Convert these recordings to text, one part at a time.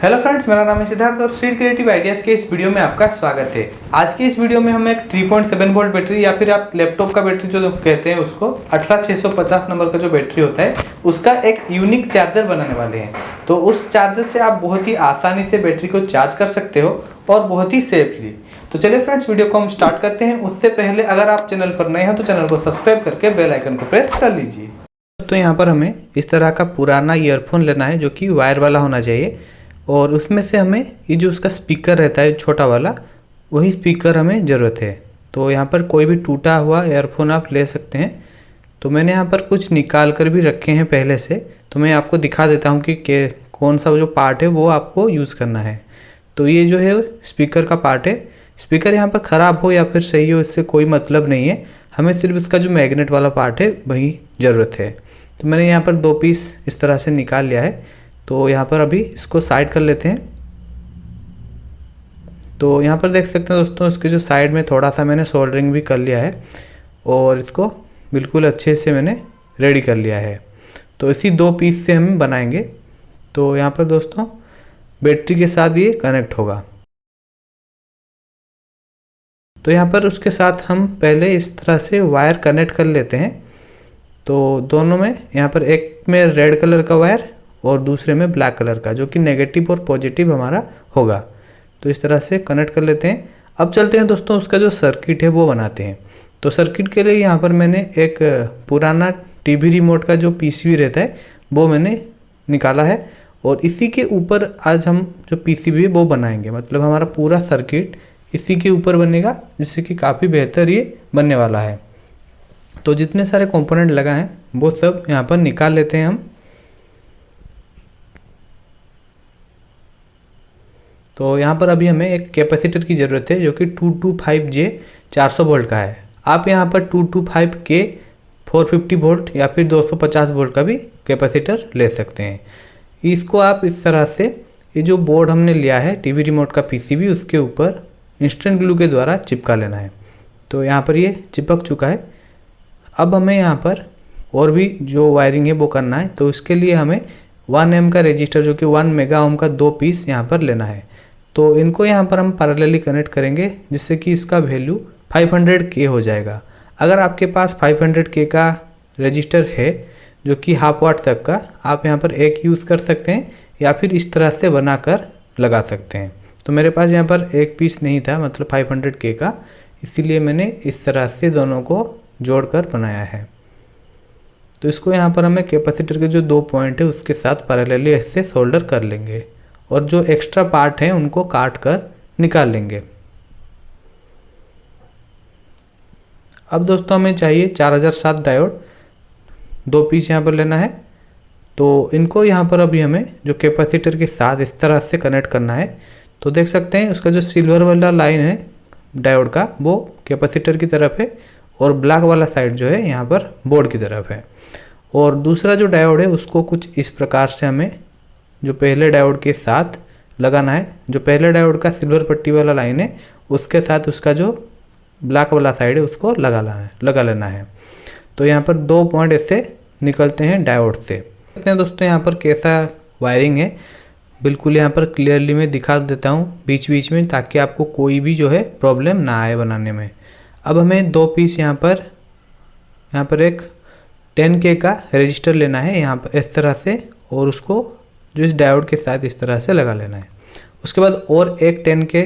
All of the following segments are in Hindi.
हेलो फ्रेंड्स, मेरा नाम है सिद्धार्थ और सीड क्रिएटिव आइडियाज़ के इस वीडियो में आपका स्वागत है। आज की इस वीडियो में हम एक 3.7 वोल्ट बैटरी या फिर आप लैपटॉप का बैटरी जो कहते हैं उसको 18650 नंबर का जो बैटरी होता है उसका एक यूनिक चार्जर बनाने वाले हैं। तो उस चार्जर से आप बहुत ही आसानी से बैटरी को चार्ज कर सकते हो और बहुत ही सेफली। तो चलिए फ्रेंड्स, वीडियो को हम स्टार्ट करते हैं। उससे पहले अगर आप चैनल पर नए हैं तो चैनल को सब्सक्राइब करके बेल आइकन को प्रेस कर लीजिए। तो यहाँ पर हमें इस तरह का पुराना ईयरफोन लेना है जो कि वायर वाला होना चाहिए, और उसमें से हमें ये जो उसका स्पीकर रहता है छोटा वाला, वही स्पीकर हमें ज़रूरत है। तो यहाँ पर कोई भी टूटा हुआ ईयरफोन आप ले सकते हैं। तो मैंने यहाँ पर कुछ निकाल कर भी रखे हैं पहले से, तो मैं आपको दिखा देता हूँ कि कौन सा जो पार्ट है वो आपको यूज़ करना है। तो ये जो है स्पीकर का पार्ट है। स्पीकर यहाँ पर ख़राब हो या फिर सही हो, इससे कोई मतलब नहीं है, हमें सिर्फ इसका जो मैग्नेट वाला पार्ट है वही ज़रूरत है। तो मैंने यहाँ पर 2 पीस इस तरह से निकाल लिया है। तो यहाँ पर अभी इसको साइड कर लेते हैं। तो यहाँ पर देख सकते हैं दोस्तों, इसके जो साइड में थोड़ा सा मैंने सोल्डरिंग भी कर लिया है और इसको बिल्कुल अच्छे से मैंने रेडी कर लिया है। तो इसी 2 पीस से हम बनाएंगे। तो यहाँ पर दोस्तों बैटरी के साथ ये कनेक्ट होगा। तो यहाँ पर उसके साथ हम पहले इस तरह से वायर कनेक्ट कर लेते हैं। तो दोनों में, यहाँ पर एक में रेड कलर का वायर और दूसरे में ब्लैक कलर का, जो कि नेगेटिव और पॉजिटिव हमारा होगा। तो इस तरह से कनेक्ट कर लेते हैं। अब चलते हैं दोस्तों, उसका जो सर्किट है वो बनाते हैं। तो सर्किट के लिए यहाँ पर मैंने एक पुराना टीवी रिमोट का जो पीसीबी रहता है वो मैंने निकाला है, और इसी के ऊपर आज हम जो पीसीबी है वो बनाएंगे। मतलब हमारा पूरा सर्किट इसी के ऊपर बनेगा, जिससे कि काफ़ी बेहतर ये बनने वाला है। तो जितने सारे कंपोनेंट लगा हैं वो सब यहाँ पर निकाल लेते हैं हम। तो यहाँ पर अभी हमें एक कैपेसिटर की ज़रूरत है जो कि 225J 400 वोल्ट का है। आप यहाँ पर 225K 450 वोल्ट या फिर 250 वोल्ट का भी कैपेसिटर ले सकते हैं। इसको आप इस तरह से, ये जो बोर्ड हमने लिया है टीवी रिमोट का पीसीबी, उसके ऊपर इंस्टेंट ग्लू के द्वारा चिपका लेना है। तो यहाँ पर ये चिपक चुका है। अब हमें यहाँ पर और भी जो वायरिंग है वो करना है। तो इसके लिए हमें 1 एम का रजिस्टर जो कि 1 मेगा ओम का 2 पीस यहाँ पर लेना है। तो इनको यहाँ पर हम पैरेलली कनेक्ट करेंगे, जिससे कि इसका वैल्यू 500K हो जाएगा। अगर आपके पास 500K का रजिस्टर है जो कि हाफ वाट तक का, आप यहाँ पर एक यूज़ कर सकते हैं या फिर इस तरह से बनाकर लगा सकते हैं। तो मेरे पास यहाँ पर एक पीस नहीं था, मतलब 500K का, इसीलिए मैंने इस तरह से दोनों को जोड़कर बनाया है। तो इसको यहाँ पर हमें कैपेसिटर के जो 2 पॉइंट है उसके साथ पैरेलली ऐसे सोल्डर कर लेंगे, और जो एक्स्ट्रा पार्ट हैं उनको काट कर निकाल लेंगे। अब दोस्तों हमें चाहिए 4007 डायोड, 2 पीस यहाँ पर लेना है। तो इनको यहाँ पर अभी हमें जो कैपेसिटर के साथ इस तरह से कनेक्ट करना है। तो देख सकते हैं उसका जो सिल्वर वाला लाइन है डायोड का वो कैपेसिटर की तरफ है, और ब्लैक वाला साइड जो है यहाँ पर बोर्ड की तरफ है। और दूसरा जो डायोड है उसको कुछ इस प्रकार से हमें जो पहले डायोड के साथ लगाना है। जो पहले डायोड का सिल्वर पट्टी वाला लाइन है उसके साथ उसका जो ब्लैक वाला साइड है उसको लगा लेना है। तो यहाँ पर 2 पॉइंट ऐसे निकलते हैं डायोड से। देखते हैं दोस्तों यहाँ पर कैसा वायरिंग है, बिल्कुल यहाँ पर क्लियरली मैं दिखा देता हूँ बीच बीच में, ताकि आपको कोई भी जो है प्रॉब्लम ना आए बनाने में। अब हमें 2 पीस यहाँ पर एक 10K का रजिस्टर लेना है यहाँ पर इस तरह से, और उसको जो इस डायोड के साथ इस तरह से लगा लेना है। उसके बाद और एक 10K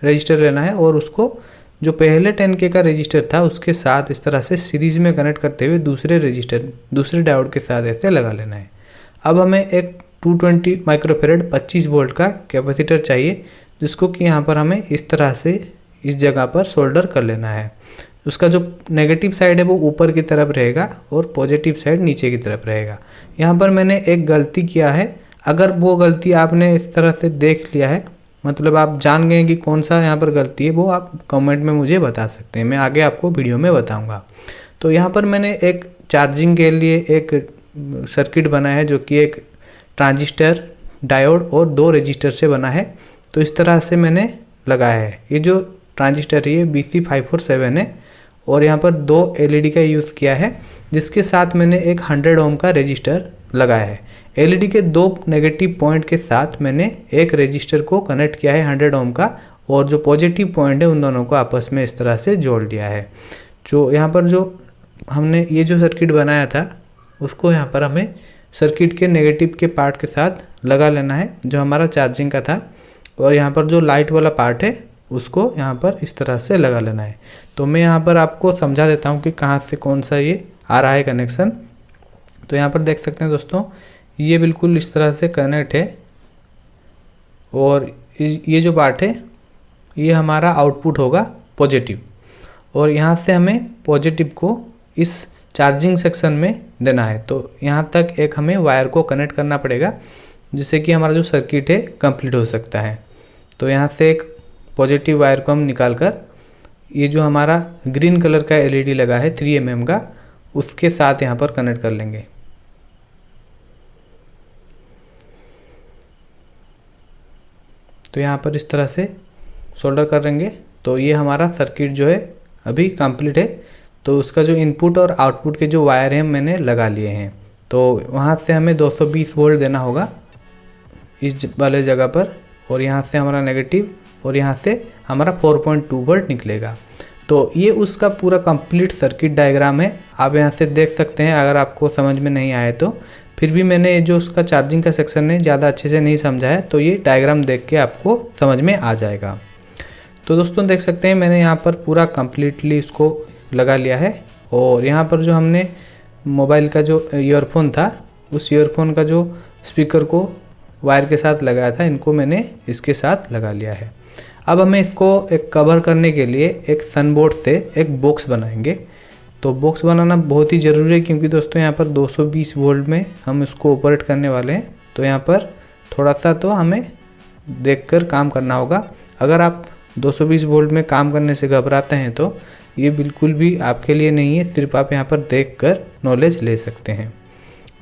रजिस्टर लेना है, और उसको जो पहले 10K का रजिस्टर था उसके साथ इस तरह से सीरीज़ में कनेक्ट करते हुए दूसरे डायोड के साथ ऐसे लगा लेना है। अब हमें एक 220 माइक्रोफेरेड 25 वोल्ट का कैपेसिटर चाहिए, जिसको कि यहाँ पर हमें इस तरह से इस जगह पर सोल्डर कर लेना है। उसका जो नेगेटिव साइड है वो ऊपर की तरफ रहेगा और पॉजिटिव साइड नीचे की तरफ रहेगा। यहाँ पर मैंने एक गलती किया है, अगर वो गलती आपने इस तरह से देख लिया है, मतलब आप जान गए कि कौन सा यहाँ पर गलती है, वो आप कमेंट में मुझे बता सकते हैं, मैं आगे आपको वीडियो में बताऊँगा। तो यहाँ पर मैंने एक चार्जिंग के लिए एक सर्किट बनाया है जो कि एक ट्रांजिस्टर, डायोड और 2 रजिस्टर से बना है। तो इस तरह से मैंने लगाया है। ये जो ट्रांजिस्टर है ये BC547 है, और यहाँ पर 2 LED का यूज़ किया है, जिसके साथ मैंने एक 100 ओम का रजिस्टर लगाया है। एलईडी के दो नेगेटिव पॉइंट के साथ मैंने एक रजिस्टर को कनेक्ट किया है 100 ओम का, और जो पॉजिटिव पॉइंट है उन दोनों को आपस में इस तरह से जोड़ दिया है। जो यहाँ पर जो हमने ये जो सर्किट बनाया था उसको यहाँ पर हमें सर्किट के नेगेटिव के पार्ट के साथ लगा लेना है, जो हमारा चार्जिंग का था, और यहाँ पर जो लाइट वाला पार्ट है उसको यहाँ पर इस तरह से लगा लेना है। तो मैं यहाँ पर आपको समझा देता हूँ कि कहाँ से कौन सा ये आ रहा है कनेक्शन। तो यहाँ पर देख सकते हैं दोस्तों, ये बिल्कुल इस तरह से कनेक्ट है, और ये जो पार्ट है ये हमारा आउटपुट होगा पॉजिटिव, और यहाँ से हमें पॉजिटिव को इस चार्जिंग सेक्शन में देना है। तो यहाँ तक एक हमें वायर को कनेक्ट करना पड़ेगा, जिससे कि हमारा जो सर्किट है कंप्लीट हो सकता है। तो यहाँ से एक पॉजिटिव वायर को हम निकाल कर ये जो हमारा ग्रीन कलर का एलईडी लगा है 3 mm का, उसके साथ यहाँ पर कनेक्ट कर लेंगे। तो यहाँ पर इस तरह से सोल्डर कर लेंगे। तो ये हमारा सर्किट जो है अभी कंप्लीट है। तो उसका जो इनपुट और आउटपुट के जो वायर हैं मैंने लगा लिए हैं। तो वहाँ से हमें 220 वोल्ट देना होगा इस वाले जगह पर, और यहाँ से हमारा नेगेटिव, और यहाँ से हमारा 4.2 वोल्ट निकलेगा। तो ये उसका पूरा कंप्लीट सर्किट डायग्राम है। आप यहाँ से देख सकते हैं। अगर आपको समझ में नहीं आए तो फिर भी मैंने जो उसका चार्जिंग का सेक्शन है ज़्यादा अच्छे से नहीं समझा है, तो ये डायग्राम देख के आपको समझ में आ जाएगा। तो दोस्तों देख सकते हैं मैंने यहाँ पर पूरा कंप्लीटली इसको लगा लिया है, और यहाँ पर जो हमने मोबाइल का जो ईयरफोन था उस ईयरफोन का जो स्पीकर को वायर के साथ लगाया था, इनको मैंने इसके साथ लगा लिया है। अब हमें इसको एक कवर करने के लिए एक सनबोर्ड से एक बॉक्स बनाएंगे। तो बॉक्स बनाना बहुत ही ज़रूरी है, क्योंकि दोस्तों यहाँ पर 220 वोल्ट में हम इसको ऑपरेट करने वाले हैं। तो यहाँ पर थोड़ा सा तो हमें देखकर काम करना होगा। अगर आप 220 वोल्ट में काम करने से घबराते हैं तो ये बिल्कुल भी आपके लिए नहीं है, सिर्फ आप यहाँ पर देखकर नॉलेज ले सकते हैं।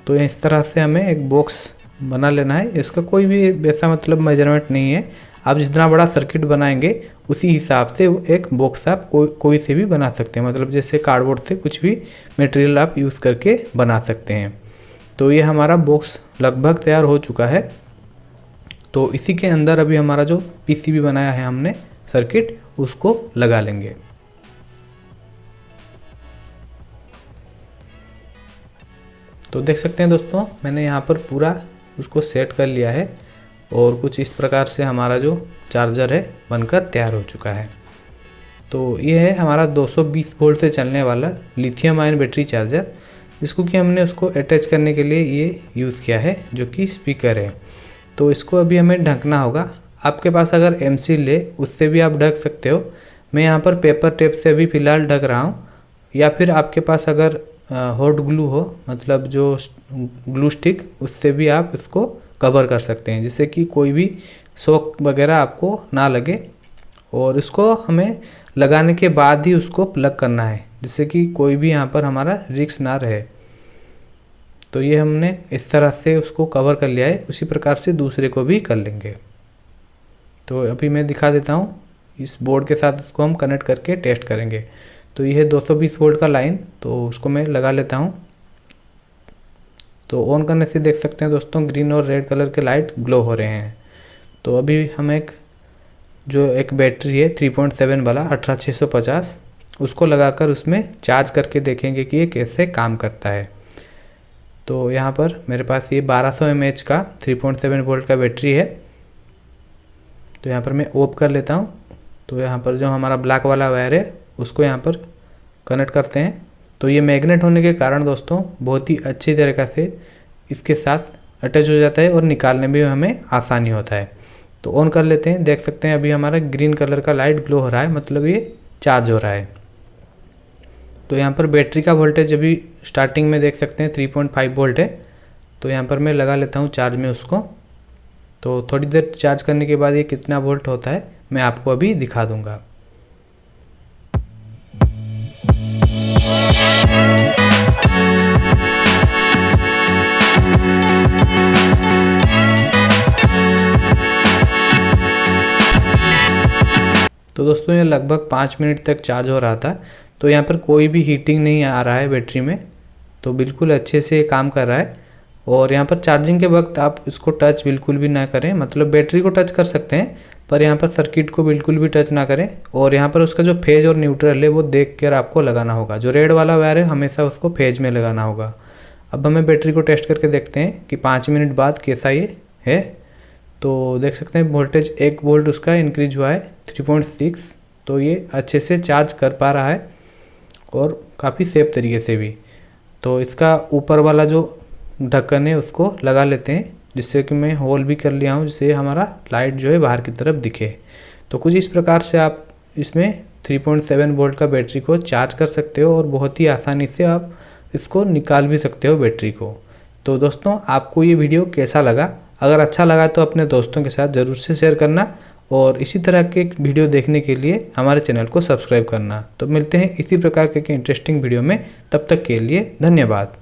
तो इस तरह से हमें एक बॉक्स बना लेना है। इसका कोई भी वैसा मतलब मेजरमेंट नहीं है, आप जितना बड़ा सर्किट बनाएंगे उसी हिसाब से एक बॉक्स आप कोई से भी बना सकते हैं। मतलब जैसे कार्डबोर्ड से कुछ भी मटेरियल आप यूज़ करके बना सकते हैं। तो ये हमारा बॉक्स लगभग तैयार हो चुका है। तो इसी के अंदर अभी हमारा जो पीसीबी बनाया है हमने सर्किट, उसको लगा लेंगे। तो देख सकते हैं दोस्तों मैंने यहाँ पर पूरा उसको सेट कर लिया है, और कुछ इस प्रकार से हमारा जो चार्जर है बनकर तैयार हो चुका है। तो ये है हमारा 220 वोल्ट से चलने वाला लिथियम आयन बैटरी चार्जर, जिसको कि हमने उसको अटैच करने के लिए ये यूज़ किया है, जो कि स्पीकर है। तो इसको अभी हमें ढकना होगा। आपके पास अगर एमसील है उससे भी आप ढक सकते हो। मैं यहाँ पर पेपर टेप से अभी फ़िलहाल ढक रहा हूँ, या फिर आपके पास अगर हॉट ग्लू हो, मतलब जो ग्लू स्टिक, उससे भी आप इसको कवर कर सकते हैं, जिससे कि कोई भी शॉक वगैरह आपको ना लगे। और इसको हमें लगाने के बाद ही उसको प्लग करना है, जिससे कि कोई भी यहाँ पर हमारा रिस्क ना रहे। तो ये हमने इस तरह से उसको कवर कर लिया है, उसी प्रकार से दूसरे को भी कर लेंगे। तो अभी मैं दिखा देता हूँ, इस बोर्ड के साथ इसको हम कनेक्ट करके टेस्ट करेंगे। तो ये है 220 वोल्ट का लाइन, तो उसको मैं लगा लेता हूँ। तो ऑन करने से देख सकते हैं दोस्तों ग्रीन और रेड कलर के लाइट ग्लो हो रहे हैं। तो अभी हम एक बैटरी है 3.7 वाला 18650, उसको लगाकर उसमें चार्ज करके देखेंगे कि ये कैसे काम करता है। तो यहाँ पर मेरे पास ये 1200 mAh का 3.7 वोल्ट का बैटरी है। तो यहाँ पर मैं ऑफ कर लेता हूँ। तो यहाँ पर जो हमारा ब्लैक वाला वायर है उसको यहाँ पर कनेक्ट करते हैं। तो ये मैग्नेट होने के कारण दोस्तों बहुत ही अच्छी तरीक़े से इसके साथ अटैच हो जाता है, और निकालने में हमें आसानी होता है। तो ऑन कर लेते हैं। देख सकते हैं अभी हमारा ग्रीन कलर का लाइट ग्लो हो रहा है, मतलब ये चार्ज हो रहा है। तो यहाँ पर बैटरी का वोल्टेज अभी स्टार्टिंग में देख सकते हैं 3.5 वोल्ट है। तो यहाँ पर मैं लगा लेता हूँ चार्ज में उसको। तो थोड़ी देर चार्ज करने के बाद ये कितना वोल्ट होता है मैं आपको अभी दिखा दूँगा। तो दोस्तों ये लगभग 5 मिनट तक चार्ज हो रहा था। तो यहाँ पर कोई भी हीटिंग नहीं आ रहा है बैटरी में, तो बिल्कुल अच्छे से काम कर रहा है। और यहाँ पर चार्जिंग के वक्त आप इसको टच बिल्कुल भी ना करें, मतलब बैटरी को टच कर सकते हैं पर यहाँ पर सर्किट को बिल्कुल भी टच ना करें। और यहाँ पर उसका जो फेज और न्यूट्रल है वो देख कर आपको लगाना होगा। जो रेड वाला वायर है हमेशा उसको फेज में लगाना होगा। अब हमें बैटरी को टेस्ट करके देखते हैं कि 5 मिनट बाद कैसा ये है। तो देख सकते हैं वोल्टेज 1 वोल्ट उसका इंक्रीज हुआ है 3.6। तो ये अच्छे से चार्ज कर पा रहा है और काफ़ी सेफ तरीके से भी। तो इसका ऊपर वाला जो ढक्कन है उसको लगा लेते हैं, जिससे कि मैं होल भी कर लिया हूँ, जिससे हमारा लाइट जो है बाहर की तरफ दिखे। तो कुछ इस प्रकार से आप इसमें 3.7 वोल्ट का बैटरी को चार्ज कर सकते हो और बहुत ही आसानी से आप इसको निकाल भी सकते हो बैटरी को। तो दोस्तों आपको ये वीडियो कैसा लगा? अगर अच्छा लगा तो अपने दोस्तों के साथ ज़रूर से शेयर करना और इसी तरह के वीडियो देखने के लिए हमारे चैनल को सब्सक्राइब करना। तो मिलते हैं इसी प्रकार के इंटरेस्टिंग वीडियो में, तब तक के लिए धन्यवाद।